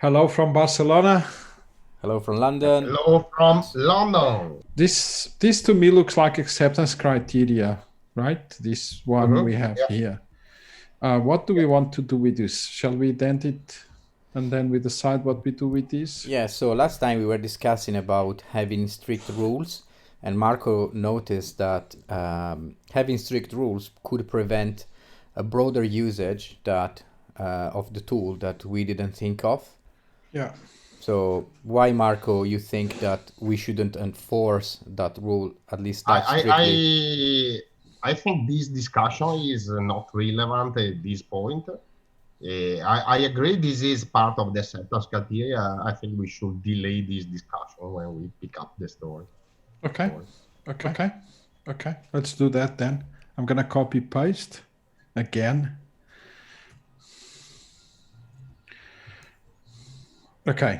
Hello from Barcelona. Hello from London. Hello from London. This to me looks like acceptance criteria, right? This one we have Yeah. here. What do we want to do with this? Shall we indent it and then we decide what we do with this? Yeah, so last time we were discussing about having strict rules, and Marco noticed that having strict rules could prevent a broader usage that of the tool that we didn't think of. Yeah. So why, Marco, you think that we shouldn't enforce that rule at least that strictly? I think this discussion is not relevant at this point. I agree this is part of the acceptance criteria. I think we should delay this discussion when we pick up the story. Okay. Let's do that then. I'm gonna copy paste again. Okay.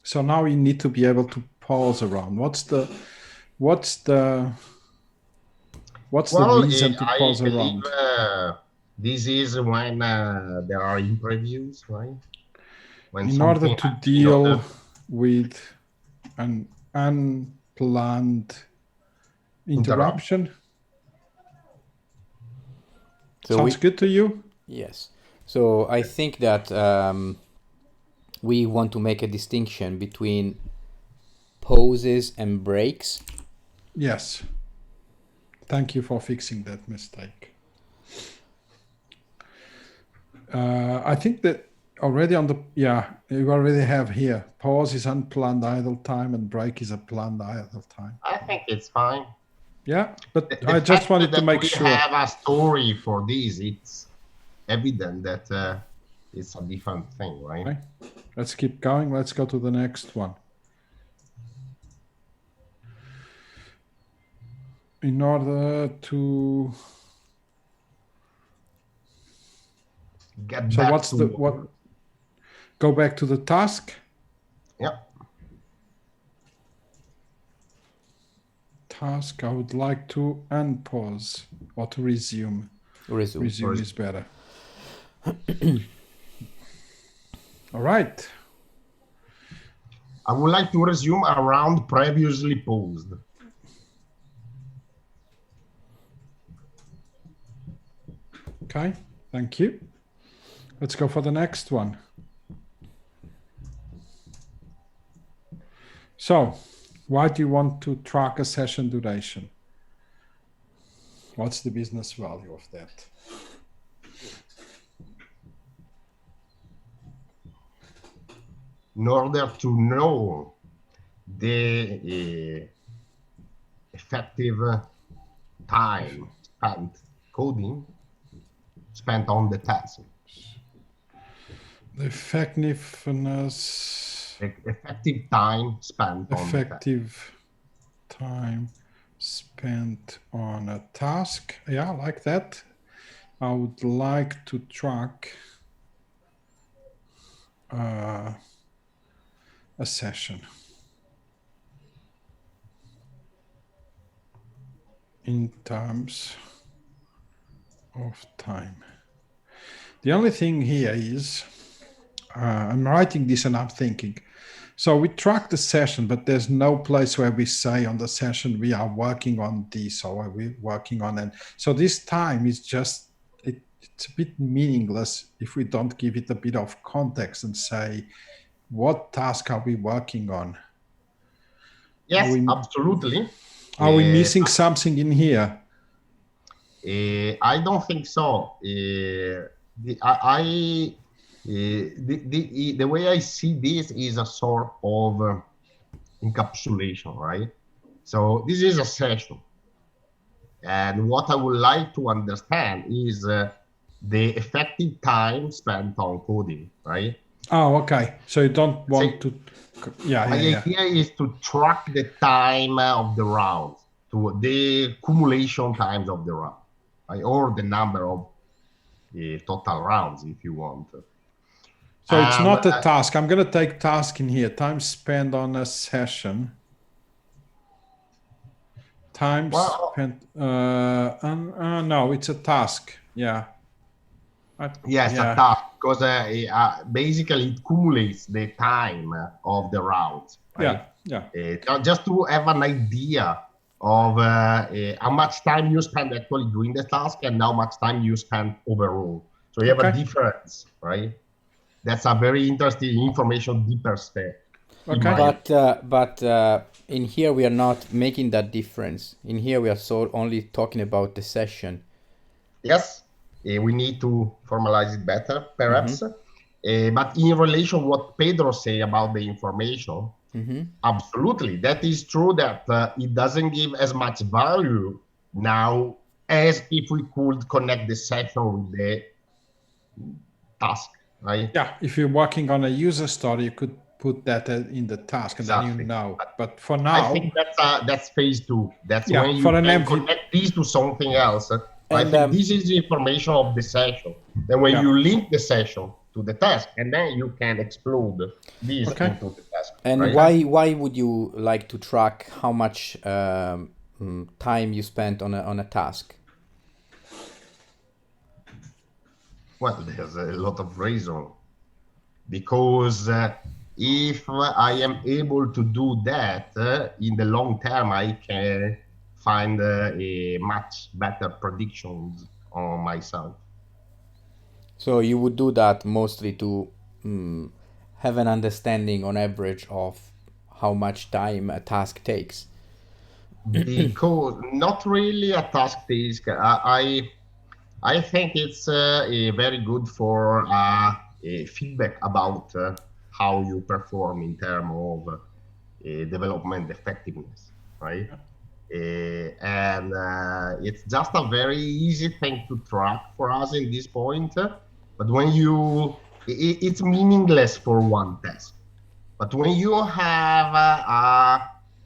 So now you need to be able to pause around. What's the reason to pause around? This is when there are in previews, right? When in order to deal with an unplanned interruption. Sounds good to you? Yes. So I think that we want to make a distinction between pauses and breaks. Yes. Thank you for fixing that mistake. I think that already you already have here, pause is unplanned idle time and break is a planned idle time. I think it's fine. Yeah, but I just wanted to make sure. We have a story for this. It's evident that it's a different thing, right? Okay. Let's keep going. Let's go to the next one. In order to get back to go back to the task. Yeah. Task. I would like to unpause or to resume. Resume is better. All right. I would like to resume around previously paused. Okay, thank you. Let's go for the next one. So, why do you want to track a session duration? What's the business value of that? In order to know the effective time spent on the task. The effective time spent on a task. Yeah, I like that. I would like to track a session in terms of time. The only thing here is I'm writing this and I'm thinking, so we track the session, but there's no place where we say on the session we are working on this or we're working on it. So this time is just, it's a bit meaningless if we don't give it a bit of context and say, what task are we working on? Yes, absolutely. Are we missing something in here? I don't think so. The way I see this is a sort of encapsulation, right? So this is a session. And what I would like to understand is the effective time spent on coding, right? Oh, okay. So you don't want to... The idea is to track the time of the rounds, to the accumulation times of the round, right? Or the number of total rounds, if you want. So it's not a task. I'm going to take task in here. Time spent on a session. Time spent... no, it's a task. Yeah. Yes, a task. because basically it cumulates the time of the route, right? Just to have an idea of how much time you spend actually doing the task and how much time you spend overall. So you have a difference, right? That's a very interesting information deeper step. But in here we are not making that difference. In here we are only talking about the session. Yes, we need to formalize it better, perhaps. But in relation to what Pedro say about the information, absolutely, that is true that it doesn't give as much value now as if we could connect the session with the task, right? Yeah, if you're working on a user story, you could put that in the task, and then you know. But for now, I think that's phase 2. That's when you can connect these to something else. I think this is the information of the session. Then when you link the session to the task, and then you can explode this into the task. And right? why would you like to track how much time you spent on a task? Well, there's a lot of reason. Because if I am able to do that in the long term, I can find a much better predictions on myself. So you would do that mostly to have an understanding on average of how much time a task takes. Because not really a task I think it's very good for feedback about how you perform in terms of development effectiveness, right? And it's just a very easy thing to track for us in this point. But when it's meaningless for one test. But when you have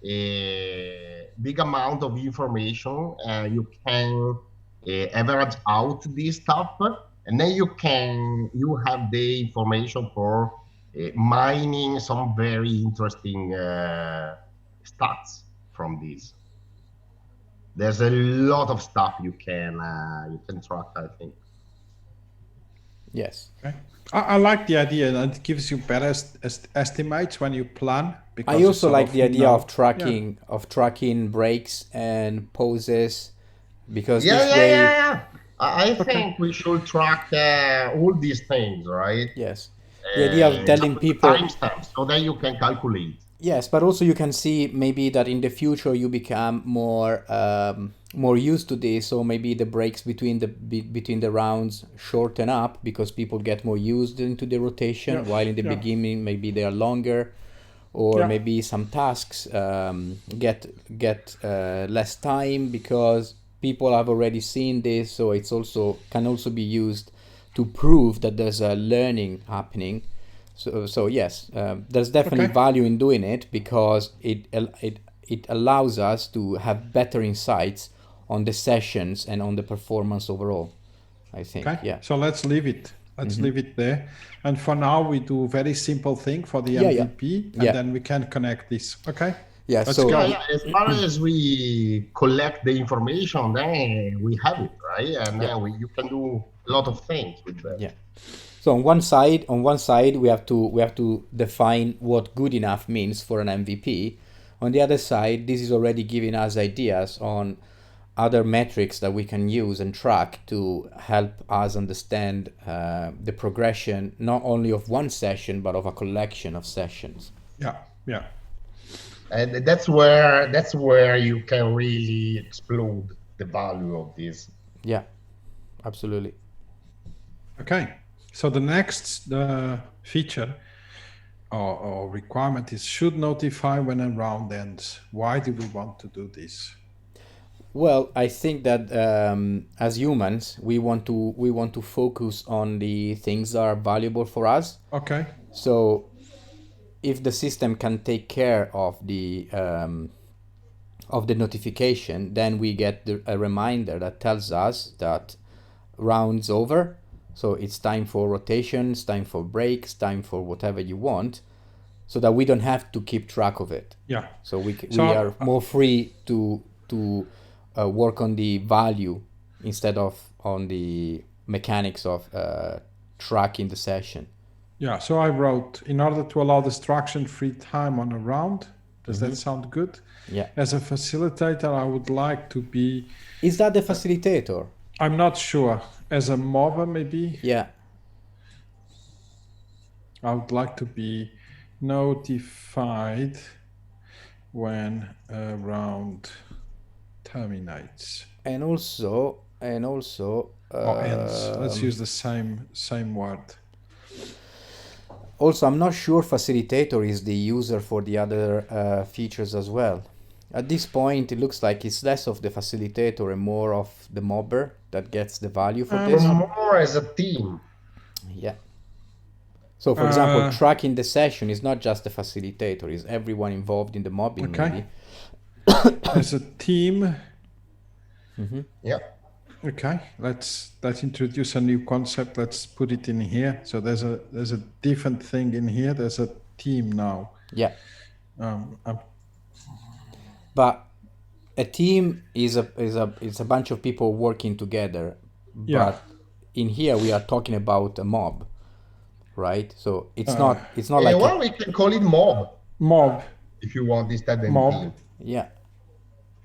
a big amount of information, you can average out this stuff, and then you have the information for mining some very interesting stats from this. There's a lot of stuff you can track, I think. Yes. Okay. I like the idea, and it gives you better estimates when you plan. I also like the idea of tracking breaks and pauses, because this way. I think we should track all these things, right? Yes. The idea of telling people timestamps, so that you can calculate. Yes, but also you can see maybe that in the future you become more used to this, so maybe the breaks between the rounds shorten up because people get more used into the rotation, while in the beginning maybe they are longer, or maybe some tasks get less time because people have already seen this, so it's also can also be used to prove that there's a learning happening. So yes, there's definitely value in doing it because it allows us to have better insights on the sessions and on the performance overall, I think. Okay. So let's leave it. Let's leave it there. And for now, we do very simple thing for the MVP, and then we can connect this. Okay. Yeah. Let's so go. As far as we collect the information, then we have it, right? And then you can do a lot of things with that. Yeah. So on one side, we have to define what good enough means for an MVP. On the other side, this is already giving us ideas on other metrics that we can use and track to help us understand the progression, not only of one session, but of a collection of sessions. Yeah. And that's where you can really explode the value of this. Yeah, absolutely. Okay. So the next feature or requirement is should notify when a round ends. Why do we want to do this? Well, I think that as humans, we want to focus on the things that are valuable for us. Okay. So if the system can take care of the notification, then we get a reminder that tells us that round's over. So it's time for rotations, time for breaks, time for whatever you want, so that we don't have to keep track of it. Yeah. So we are more free to work on the value instead of on the mechanics of tracking the session. Yeah, so I wrote, in order to allow distraction-free time on a round. Does that sound good? Yeah. As a facilitator, I would like to be, Is that the facilitator? I'm not sure, as a mobber maybe, Yeah. I would like to be notified when a round terminates And also or ends. Let's use the same word. also, I'm not sure facilitator is the user for the other features as well. At this point, it looks like it's less of the facilitator and more of the mobber that gets the value for this. More as a team. Yeah. So, for example, tracking the session is not just the facilitator; is everyone involved in the mobbing, Okay. maybe. As a team. Yeah. Okay, let's introduce a new concept. Let's put it in here. So there's a different thing in here. There's a team now. Yeah. But a team is a bunch of people working together. Yeah. But in here we are talking about a mob, right? So it's not like well, we can call it mob if you want instead of mob. team. Yeah.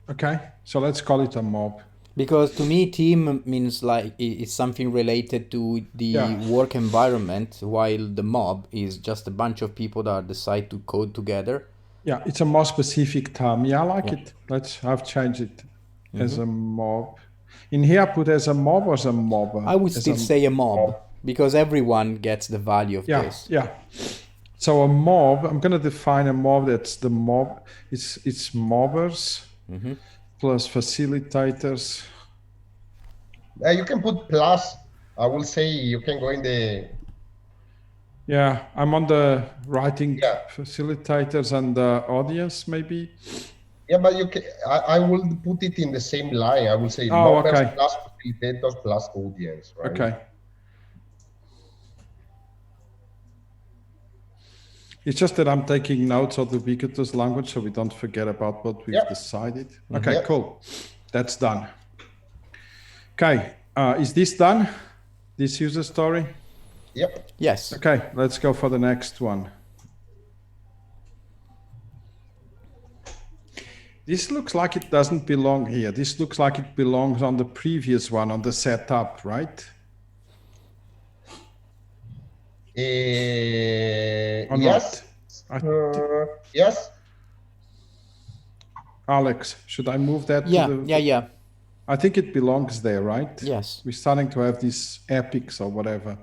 Okay, so let's call it a mob. Because to me, team means like it's something related to the work environment, while the mob is just a bunch of people that decide to code together. Yeah, it's a more specific term. Yeah, I like it. I've changed it as a mob. In here, put as a mob or as a mobber? I would still say a mob, because everyone gets the value of this. Yeah. So a mob, I'm going to define a mob. That's the mob. It's mobbers plus facilitators. You can put plus. I will say you can go in the. Yeah, I'm on the writing facilitators and the audience, maybe. Yeah, but you can. I will put it in the same line. I will say okay. plus facilitators plus audience. Right? Okay. It's just that I'm taking notes of the ubiquitous language so we don't forget about what we've decided. Okay, cool. That's done. Okay, is this done? This user story? Yep. Yes. Okay, let's go for the next one. This looks like it doesn't belong here. This looks like it belongs on the previous one, on the setup, right? Or yes. Yes. Alex, should I move that? Yeah. I think it belongs there, right? Yes. We're starting to have these epics or whatever.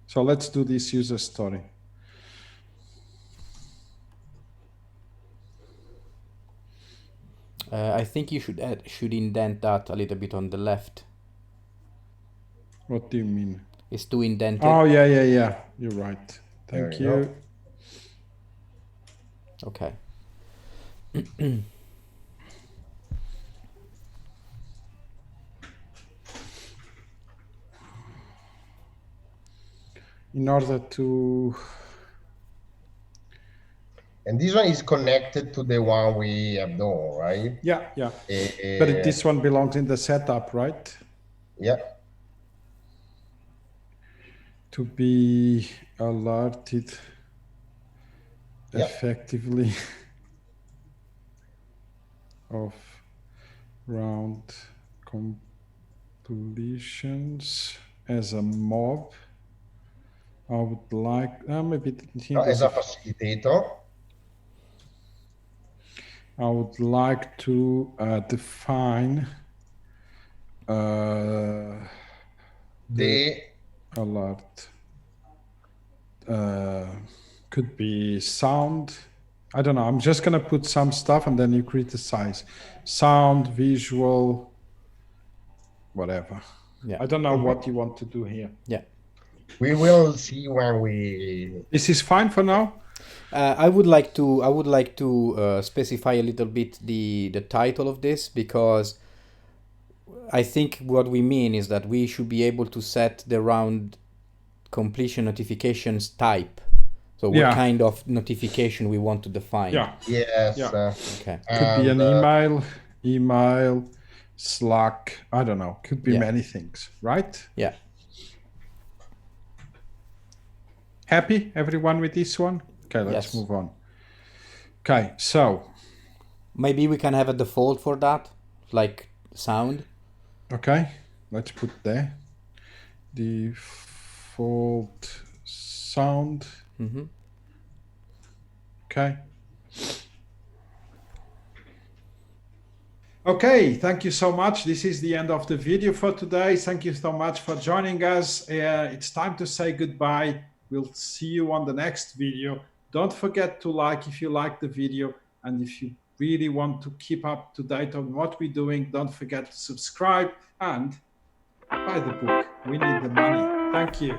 So let's do this user story. I think you should indent that a little bit on the left. What do you mean? It's too indented. Oh, yeah. You're right. Thank you. Okay. In order to... And this one is connected to the one we have done, right? Yeah. But this one belongs in the setup, right? Yeah. To be alerted effectively of round completions as a mob. I would like, maybe as a facilitator. I would like to define the alert. Could be sound. I don't know. I'm just going to put some stuff and then you criticize. Sound, visual, whatever. Yeah. I don't know what you want to do here. Yeah. We will see when we... This is fine for now? I would like to specify a little bit the title of this, because I think what we mean is that we should be able to set the round completion notifications type. So what kind of notification we want to define. Yeah. Yes. Okay. Could be an email, Slack, I don't know. Could be many things, right? Yeah. Happy, everyone, with this one? Okay, let's Yes. move on. Okay, so. Maybe we can have a default for that, like sound. Okay, let's put there. Default sound. Mm-hmm. Okay. Okay, thank you so much. This is the end of the video for today. Thank you so much for joining us. It's time to say goodbye. We'll see you on the next video. Don't forget to like if you like the video, and if you really want to keep up to date on what we're doing, don't forget to subscribe and buy the book. We need the money. Thank you.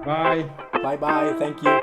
Bye. Bye bye. Thank you.